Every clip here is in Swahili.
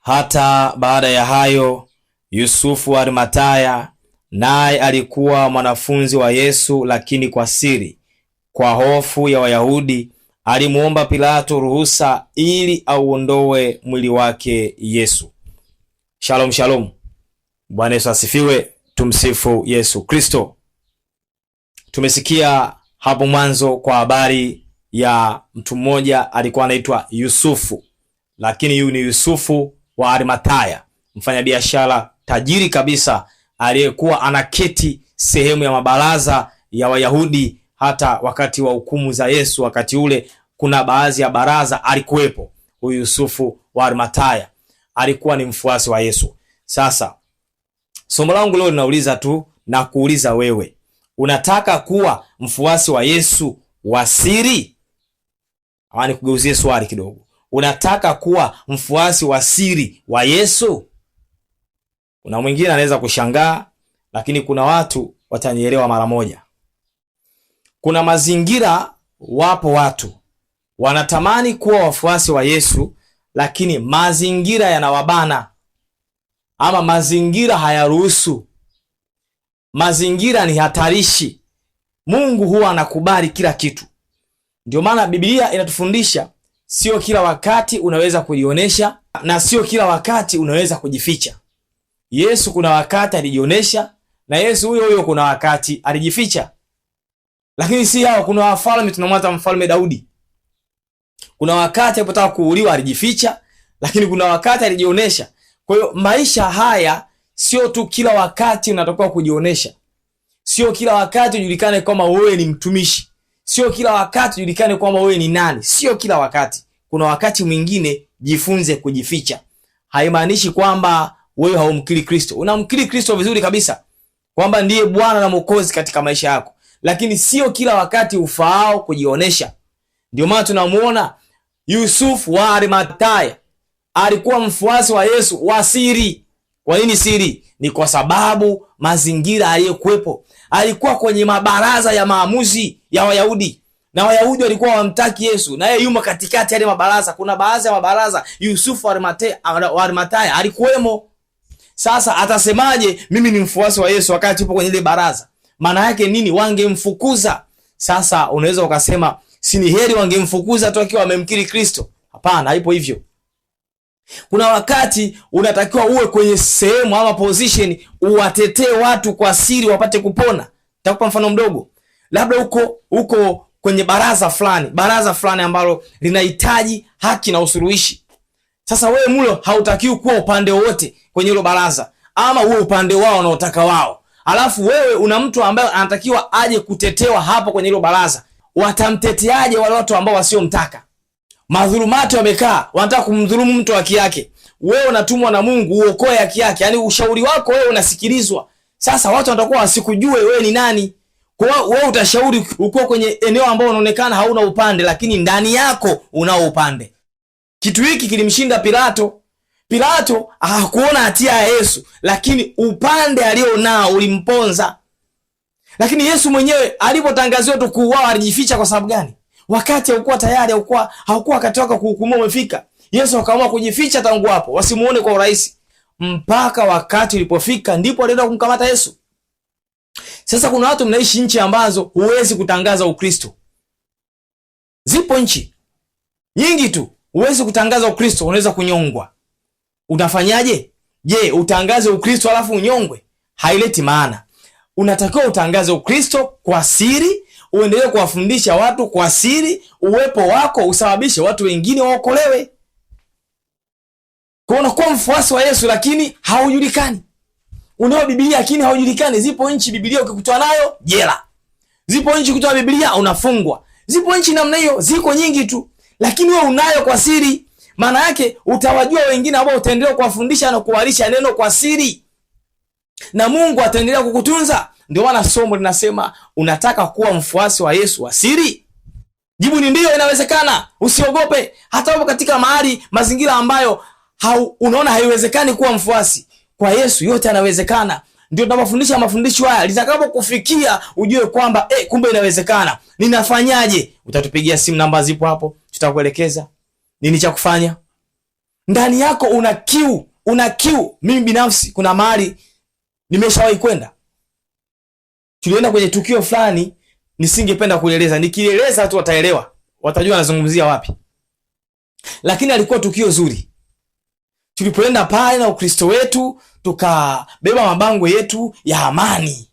Hata baada ya hayo, Yusufu wa Arimathaya naye alikuwa mwanafunzi wa Yesu, lakini kwa siri, kwa hofu ya Wayahudi, alimuomba Pilato ruhusa ili auondoe mwili wake Yesu. Shalom shalom. Bwana Yesu asifiwe. Tumsifu Yesu Kristo. Tumesikia hapo mwanzo kwa habari ya mtu mmoja alikuwa anaitwa Yusufu, lakini huyu ni Yusufu wa Arimathaya, mfanyabiashara tajiri kabisa aliyekuwa anaketi sehemu ya mabaraza ya Wayahudi. Hata wakati wa hukumu za Yesu, wakati ule kuna baadhi ya baraza alikuwepo. Huyu Yusufu wa Arimathaya alikuwa ni mfuasi wa Yesu. Sasa somo langu leo linauliza tu na kuuliza wewe, unataka kuwa mfuasi wa Yesu wa siri? Hawa nikugeuzie swali kidogo. Unataka kuwa mfuasi wa siri wa Yesu? Kuna mwingine anaweza kushangaa, lakini kuna watu watanielewa mara moja. Kuna mazingira, wapo watu wanatamani kuwa wafuasi wa Yesu, lakini mazingira yanawabana, ama mazingira hayaruhusu. Mazingira ni hatarishi. Mungu huwa anakubali kila kitu. Ndio maana Biblia inatufundisha sio kila wakati unaweza kujionyesha, na sio kila wakati unaweza kujificha. Yesu kuna wakati alijionesha, na Yesu huyo huyo kuna wakati alijificha. Lakini si hao, kuna wafalme, tunamwita mfalme Daudi. Kuna wakati alipotaka kuuliwa alijificha, lakini kuna wakati alijionesha. Kwa hiyo maisha haya sio tu kila wakati unatakiwa kujionesha. Sio kila wakati ujulikane kama wewe ni mtumishi. Sio kila wakati ujulikane kwamba wewe ni nani. Sio kila wakati. Kuna wakati mwingine jifunze kujificha. Haimaanishi kwamba wewe haumkiri Kristo. Unamkiri Kristo vizuri kabisa, kwamba ndiye Bwana na Mwokozi katika maisha yako. Lakini sio kila wakati ufaao kujionesha. Ndio maana tunamuona Yusufu wa Arimathaya alikuwa mfuasi wa Yesu wa siri. Kwa nini siri? Ni kwa sababu mazingira aliyokuwepo. Alikuwa kwenye mabaraza ya maamuzi ya Wayahudi, na Wayahudi walikuwa wamtaki Yesu, na yeye yumo katikati ya mabaraza. Kuna baadhi ya mabaraza Yusufu wa Arimathaya alikuwemo. Sasa atasemaje mimi ni mfuasi wa Yesu wakati yupo kwenye ile baraza? Maana yake nini? Wangemfukuza. Sasa unaweza ukasema si ni heri wangemfukuza tu akiwa amemkiri Kristo? Hapana, haipo hivyo. Kuna wakati unatakiwa uwe kwenye sehemu ama position uwatetee watu kwa siri wapate kupona. Nitakupa mfano mdogo. Labda uko kwenye baraza fulani ambalo linahitaji haki na usuluhishi. Sasa wewe mulo hautakiwi kuwa upande wote kwenye hilo baraza, ama uwe upande wao unaotaka wao. Alafu wewe una mtu ambaye anatakiwa aje kutetewa hapo kwenye hilo baraza. Watamteteaje wale watu ambao wasiomtaka? Madhulumati wamekaa, wanataka kumdhulumu mtu haki yake. Wewe unatumwa na Mungu uokoe haki yake. Yaani ushauri wako wewe unasikilizwa. Sasa watu watakuwa wasikujue wewe ni nani. Kwa hiyo wewe utashauri uko kwenye eneo ambao unaonekana hauna upande, lakini ndani yako unao upande. Kitu hiki kilimshinda Pilato. Pilato hakuona hatia ya Yesu, lakini upande alionao ulimponza. Lakini Yesu mwenyewe alipotangaziwa tu kuuawa alijificha. Kwa sababu gani? Wakati haukuwa tayari, haukuwa wakati wake kuhukumiwa umefika. Yesu akaamua kujificha tangu hapo, wasimuone kwa urahisi. Mpaka wakati ulipofika ndipo alienda kumkamata Yesu. Sasa kuna watu mnaishi nchi ambazo huwezi kutangaza Ukristo. Zipo nchi nyingi tu huwezi kutangaza Ukristo, unaweza kunyongwa. Utafanyaje? Je, utangaze Ukristo alafu unyongwe? Haileti maana. Unatakiwa utangaze Ukristo kwa siri, uendelee kuwafundisha watu kwa siri, uwepo wako usababishe watu wengine waokolewe. Kwa unakuwa mfuasi wa Yesu lakini haujulikani. Unao Biblia lakini haujulikani. Zipo nchi Biblia ukikutana nayo jela. Zipo nchi kutoa Biblia unafungwa. Zipo nchi namna hiyo, ziko nyingi tu. Lakini wewe unayo kwa siri. Maana yake utawajua wengine ambao utaendelea kuwafundisha na kuwalisha neno kwa siri, na Mungu ataendelea kukutunza. Ndio maana somo linasema unataka kuwa mfuasi wa Yesu wa siri? Jibu ni ndio, inawezekana. Usiogope. Hata upo katika mazingira ambayo unaona haiwezekani kuwa mfuasi kwa Yesu, yote yanawezekana. Ndio tunapofundisha mafundisho haya, litakapokufikia ujue kwamba kumbe inawezekana. Ninafanyaje? Utatupigia simu, namba zipo hapo, tutakuelekeza nini cha kufanya. ndani yako una kiu. Mimi binafsi kuna mahali nimeshawahi kwenda, tulienda kwenye tukio fulani, nisingependa kueleza, nikieleza tu wataelewa, watajua nazungumzia wapi, lakini alikuwa tukio zuri. Tulipoenda pale na Ukristo wetu, tukabeba mabango yetu ya amani,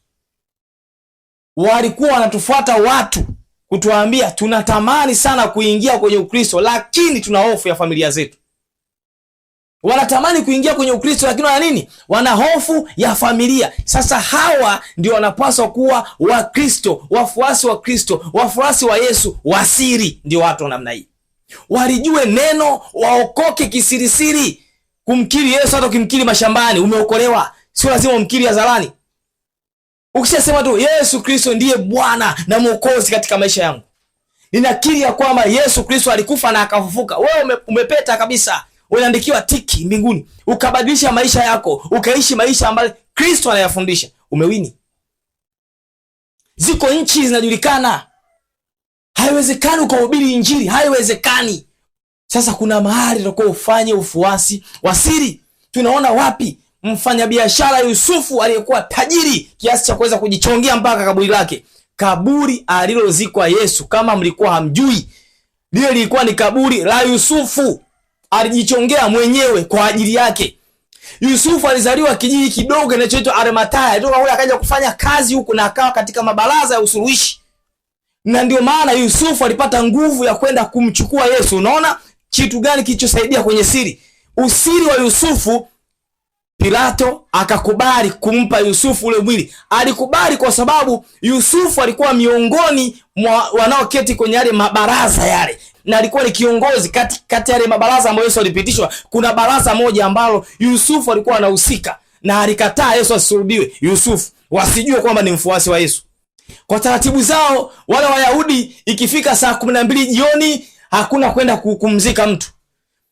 walikuwa wanatufuata watu kutuambia tunatamani sana kuingia kwenye Ukristo, lakini tuna hofu ya familia zetu. Wanatamani kuingia kwenye Ukristo, lakini wana nini? Wana hofu ya familia. Sasa hawa ndio wanapaswa kuwa Wakristo, wafuasi wa Kristo, wafuasi wa Yesu wasiri. Ndio watu wa namna hii, walijue neno, waokoke kisirisiri. Kumkiri Yesu, hata ukimkiri mashambani umeokolewa, sio lazima umkiri hadharani. Ukishasema tu Yesu Kristo ndiye Bwana na Mwokozi katika maisha yangu, ninakiri ya kwamba Yesu Kristo alikufa na akafufuka, wewe umepeta kabisa. Unaandikiwa tiki mbinguni, ukabadilisha maisha yako, ukaishi maisha ambayo Kristo anayafundisha, umewini. Ziko nchi zinajulikana, haiwezekani ukahubiri injili, haiwezekani. Sasa kuna mahali tutakuwa ufanye ufuasi wa siri. Tunaona wapi? Mfanyabiashara Yusufu aliyekuwa tajiri kiasi cha kuweza kujichongea mpaka kaburi lake, kaburi alilozikwa Yesu. Kama mlikuwa hamjui, lile lilikuwa ni kaburi la Yusufu, alijichongea mwenyewe kwa ajili yake. Yusufu alizaliwa kijiji kidogo kinachoitwa Arimathaya, alitoka kule akaja kufanya kazi huku na akawa katika mabaraza ya usuluhishi, na ndio maana Yusufu alipata nguvu ya kwenda kumchukua Yesu. Unaona kitu gani kilichosaidia kwenye siri? Usiri wa Yusufu, Pilato akakubali kumpa Yusufu ule mwili. Alikubali kwa sababu Yusufu alikuwa miongoni mwa wanaoketi kwenye yale mabaraza yale, na alikuwa ni kiongozi kati ya yale mabaraza ambayo Yesu alipitishwa. Kuna baraza moja ambalo Yusufu alikuwa anahusika, na alikataa Yesu asulubiwe, Yusufu wasijue kwamba ni mfuasi wa Yesu. Kwa taratibu zao wale Wayahudi, ikifika saa 12 jioni hakuna kwenda kumzika mtu.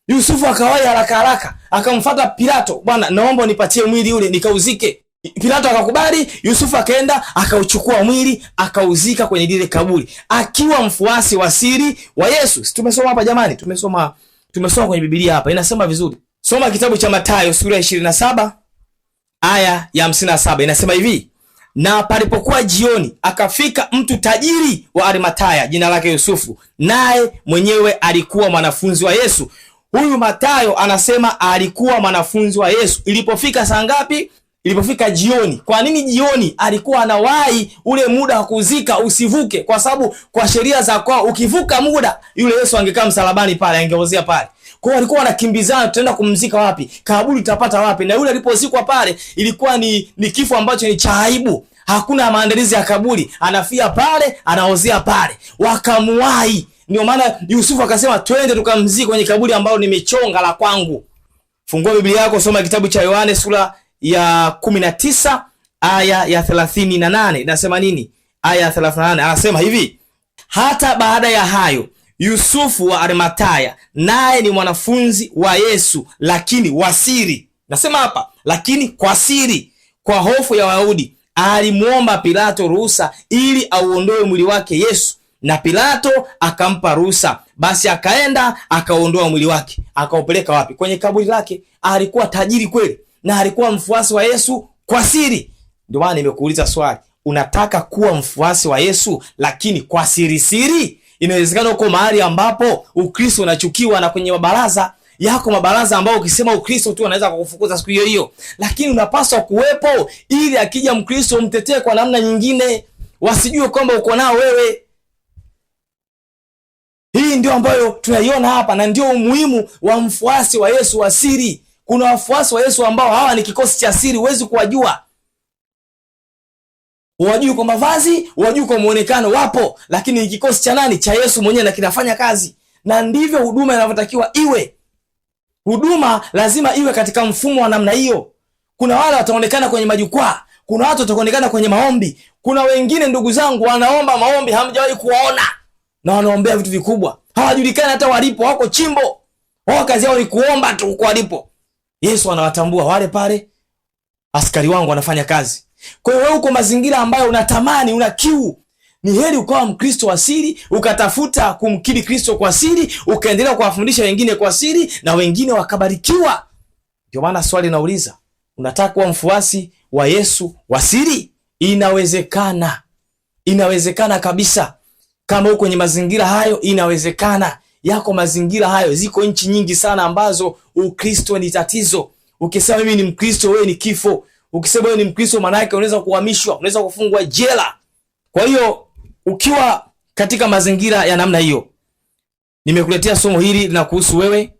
Yusufu akawahi haraka haraka akamfuata Pilato, bwana naomba unipatie mwili ule nikauzike. Pilato akakubali, Yusufu akaenda akauchukua mwili akauzika kwenye lile kaburi, akiwa mfuasi wa siri wa Yesu. Tumesoma hapa jamani, tumesoma kwenye Biblia hapa, inasema vizuri. Soma kitabu cha Mathayo sura ya 27 aya ya 57, inasema hivi: na palipokuwa jioni, akafika mtu tajiri wa Arimathaya, jina lake Yusufu, naye mwenyewe alikuwa mwanafunzi wa Yesu. Huyu Mathayo anasema alikuwa mwanafunzi wa Yesu. Ilipofika saa ngapi? Ilipofika jioni. Kwa nini jioni? Alikuwa anawahi ule muda wa kuzika usivuke, kwa sababu kwa sheria za kwao ukivuka muda yule Yesu angekaa msalabani pale, angeozea pale. Kwa hiyo walikuwa wanakimbizana, tutaenda kumzika wapi? Kaburi tutapata wapi? Na yule alipozikwa pale ilikuwa ni kifo ambacho ni cha aibu. Hakuna maandalizi ya kaburi, anafia pale, anaozea pale. Wakamuwahi. Ndio maana Yusufu akasema twende tukamzike kwenye kaburi ambalo nimechonga la kwangu. Fungua Biblia yako, soma kitabu cha Yohane sura ya 19 aya ya 38. Inasema nini? Aya ya 38 anasema hivi: hata baada ya hayo Yusufu wa Arimathaya, naye ni mwanafunzi wa Yesu, lakini wa siri. Nasema hapa lakini kwa siri, kwa hofu ya Wayahudi, alimuomba Pilato ruhusa ili auondoe mwili wake Yesu, na Pilato akampa ruhusa. Basi akaenda akaondoa mwili wake. Akaupeleka wapi? Kwenye kaburi lake. Alikuwa tajiri kweli na alikuwa mfuasi wa Yesu kwa siri. Ndio maana nimekuuliza swali, unataka kuwa mfuasi wa Yesu lakini kwa siri siri? Inawezekana uko mahali ambapo Ukristo unachukiwa na kwenye mabaraza yako, mabaraza ambao ukisema Ukristo tu anaweza kukufukuza siku hiyo hiyo, lakini unapaswa kuwepo ili akija Mkristo umtetee kwa namna nyingine, wasijue kwamba uko nao wewe. Hii ndio ambayo tunaiona hapa, na ndio umuhimu wa mfuasi wa Yesu wa siri. Kuna wafuasi wa Yesu ambao hawa ni kikosi cha siri, huwezi kuwajua. Wajui kwa mavazi, wajui kwa muonekano, wapo, lakini ni kikosi cha nani? Cha Yesu mwenyewe, na kinafanya kazi. Na ndivyo huduma inavyotakiwa iwe. Huduma lazima iwe katika mfumo wa namna hiyo. Kuna wale wataonekana kwenye majukwaa, kuna watu wataonekana kwenye maombi. Kuna wengine ndugu zangu wanaomba maombi hamjawahi kuwaona, na wanaombea vitu vikubwa, hawajulikani hata walipo, wako chimbo. Wao kazi yao ni kuomba tu kwa walipo. Yesu anawatambua wale pale, askari wangu wanafanya kazi. Kwa hiyo wewe uko mazingira ambayo unatamani, una kiu, Ni heri ukawa Mkristo wa siri, ukatafuta kumkiri Kristo kwa siri, ukaendelea kuwafundisha wengine kwa siri, na wengine wakabarikiwa. Ndio maana swali nauliza, unataka kuwa mfuasi wa Yesu wa siri? Inawezekana. Inawezekana kabisa. Kama uko kwenye mazingira hayo, inawezekana. Yako mazingira hayo, ziko nchi nyingi sana ambazo Ukristo ni tatizo. Ukisema mimi ni Mkristo, wewe ni kifo. Ukisema wewe ni Mkristo, maana yake unaweza kuhamishwa, unaweza kufungwa jela. Kwa hiyo ukiwa katika mazingira ya namna hiyo, nimekuletea somo hili linakuhusu wewe.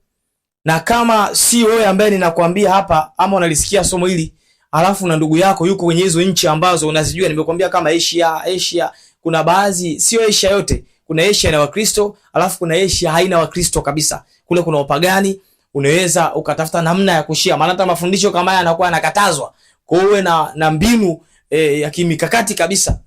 Na kama si wewe ambaye ninakwambia hapa, ama unalisikia somo hili alafu na ndugu yako yuko kwenye hizo nchi ambazo unazijua, nimekwambia kama Asia, kuna baadhi, sio Asia yote. Kuna Asia na Wakristo, alafu kuna Asia haina Wakristo kabisa. Kule kuna upagani, unaweza ukatafuta namna ya kushia. Maana hata mafundisho kama haya yanakuwa yanakatazwa. Kwa hiyo uwe na mbinu ya kimikakati kabisa.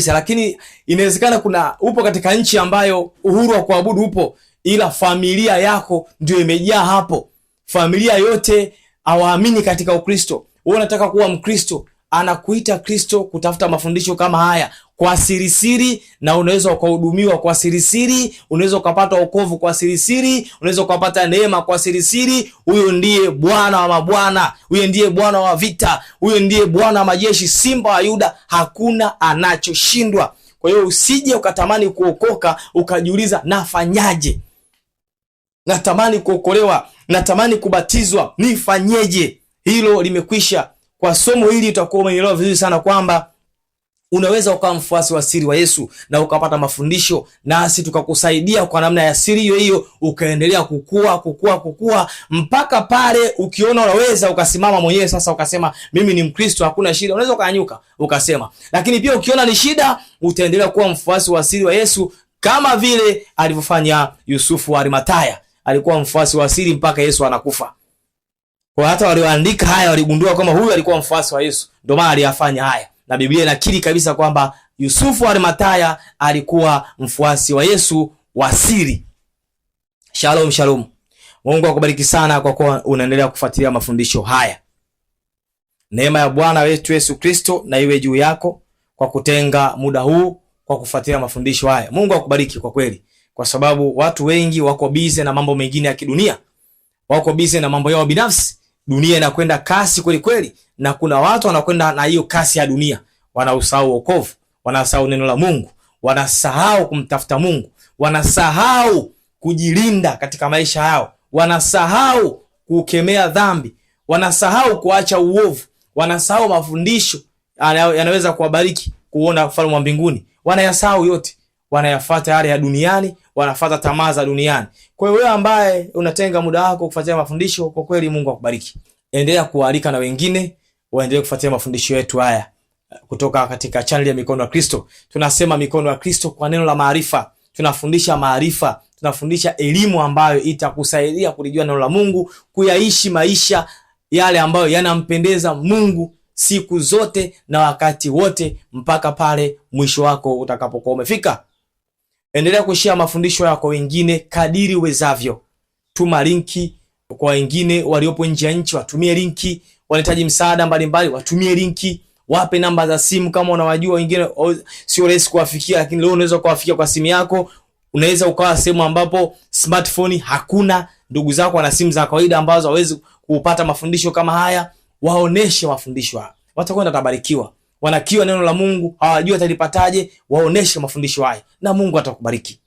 Lakini inawezekana upo katika nchi ambayo uhuru wa kuabudu upo, ila familia yako ndio imejaa hapo. Familia yote hawaamini katika Ukristo. Wewe unataka kuwa Mkristo, anakuita Kristo kutafuta mafundisho kama haya kwa siri, na unaweza ukahudumiwa kwa siri, unaweza ukapata wokovu kwa siri, unaweza ukapata neema kwa siri. Huyo ndiye Bwana wa mabwana, huyo ndiye Bwana wa vita, huyo ndiye Bwana wa majeshi, Simba wa Yuda, hakuna anachoshindwa. Kwa hiyo usije ukatamani kuokoka ukajiuliza nafanyaje? Natamani kuokolewa, natamani kubatizwa, nifanyeje? Hilo limekwisha. Kwa somo hili utakuwa umeelewa vizuri sana kwamba unaweza ukawa mfuasi wa siri wa Yesu na ukapata mafundisho, nasi tukakusaidia kwa namna ya siri hiyo hiyo, ukaendelea kukua mpaka pale ukiona unaweza ukasimama mwenyewe sasa ukasema mimi ni Mkristo, hakuna shida. Unaweza ukanyuka ukasema. Lakini pia ukiona ni shida, utaendelea kuwa mfuasi wa siri wa Yesu kama vile alivyofanya Yusufu wa Arimathaya. Alikuwa mfuasi wa siri mpaka Yesu anakufa. Kwa hata walioandika haya waligundua kama huyu alikuwa mfuasi wa Yesu, ndio maana aliyafanya haya. Na Biblia inakiri kabisa kwamba Yusufu wa Arimathaya alikuwa mfuasi wa Yesu wa siri. Shalom, shalom. Mungu akubariki sana kwa kuwa unaendelea kufuatilia mafundisho haya. Neema ya Bwana wetu Yesu Kristo na iwe juu yako kwa kutenga muda huu kwa kufuatilia mafundisho haya. Mungu akubariki kwa kweli, kwa sababu watu wengi wako busy na mambo mengine ya kidunia. Wako busy na mambo yao binafsi. Dunia inakwenda kasi kweli kweli, na kuna watu wanakwenda na hiyo kasi ya dunia. Wanausahau wokovu, wanasahau neno la Mungu, wanasahau kumtafuta Mungu, wanasahau kujilinda katika maisha yao, wanasahau kukemea dhambi, wanasahau kuacha uovu, wanasahau mafundisho yanaweza kuwabariki kuona ufalme wa mbinguni. Wanayasahau yote, wanayafuata yale ya duniani, wanafuata tamaa za duniani. Kwa hiyo wewe ambaye unatenga muda wako kufuatilia mafundisho, kwa kweli Mungu akubariki. Endelea kualika na wengine waendelee kufuatilia mafundisho yetu haya kutoka katika channel ya Mikono ya Kristo. Tunasema Mikono ya Kristo kwa neno la maarifa. Tunafundisha maarifa, tunafundisha elimu ambayo itakusaidia kulijua neno la Mungu, kuyaishi maisha yale ambayo yanampendeza Mungu siku zote na wakati wote mpaka pale mwisho wako utakapokuwa umefika. Endelea kushare mafundisho yako wengine kadiri uwezavyo. Tuma linki kwa wengine waliopo nje ya nchi, watumie linki. Wanahitaji msaada mbalimbali, watumie linki. Wape namba za simu kama unawajua wengine sio rahisi kuwafikia, lakini leo unaweza kuwafikia kwa simu yako. Unaweza ukawa sehemu ambapo smartphone hakuna, ndugu zako wana simu za kawaida ambazo hawezi kupata mafundisho kama haya. Waoneshe mafundisho haya, watakwenda tabarikiwa. Wanakiwa neno la Mungu, hawajui atalipataje, waoneshe mafundisho haya na Mungu atakubariki.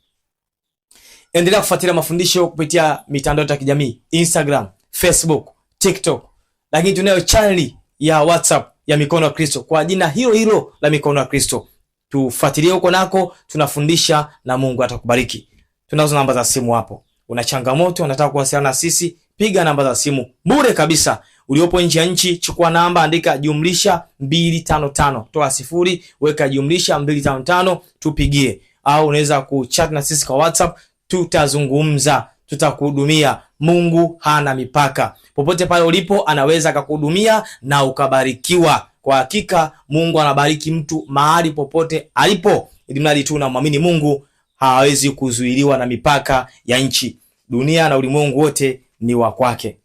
Endelea kufuatilia mafundisho kupitia mitandao ya kijamii, Instagram, Facebook, TikTok. Lakini tunayo channel ya WhatsApp ya Mikono ya Kristo kwa jina hilo hilo la Mikono ya Kristo. Tufuatilie huko nako, tunafundisha na Mungu atakubariki. Tunazo namba za simu hapo. Una changamoto, unataka kuwasiliana na sisi, piga namba za simu bure kabisa. Uliopo nje ya nchi, chukua namba, andika +255, toa 0, weka +255, tupigie. Au unaweza kuchat na sisi kwa WhatsApp, tutazungumza, tutakuhudumia. Mungu hana mipaka. Popote pale ulipo anaweza akakuhudumia na ukabarikiwa. Kwa hakika Mungu anabariki mtu mahali popote alipo, ili mradi tu unamwamini Mungu. Hawezi kuzuiliwa na mipaka ya nchi. Dunia na ulimwengu wote ni wa kwake.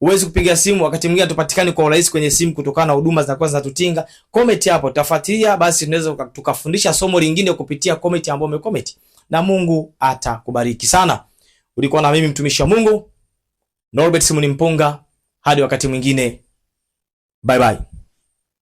Uwezi kupiga simu, wakati mwingine hatupatikani kwa urahisi kwenye simu kutokana na huduma za kwanza tutinga. Comment hapo, tafuatilia basi tunaweza tukafundisha somo lingine kupitia comment ambayo umecomment. Na Mungu atakubariki sana. Ulikuwa na mimi mtumishi wa Mungu Norbert Simoni Mpunga, hadi wakati mwingine. Bye bye.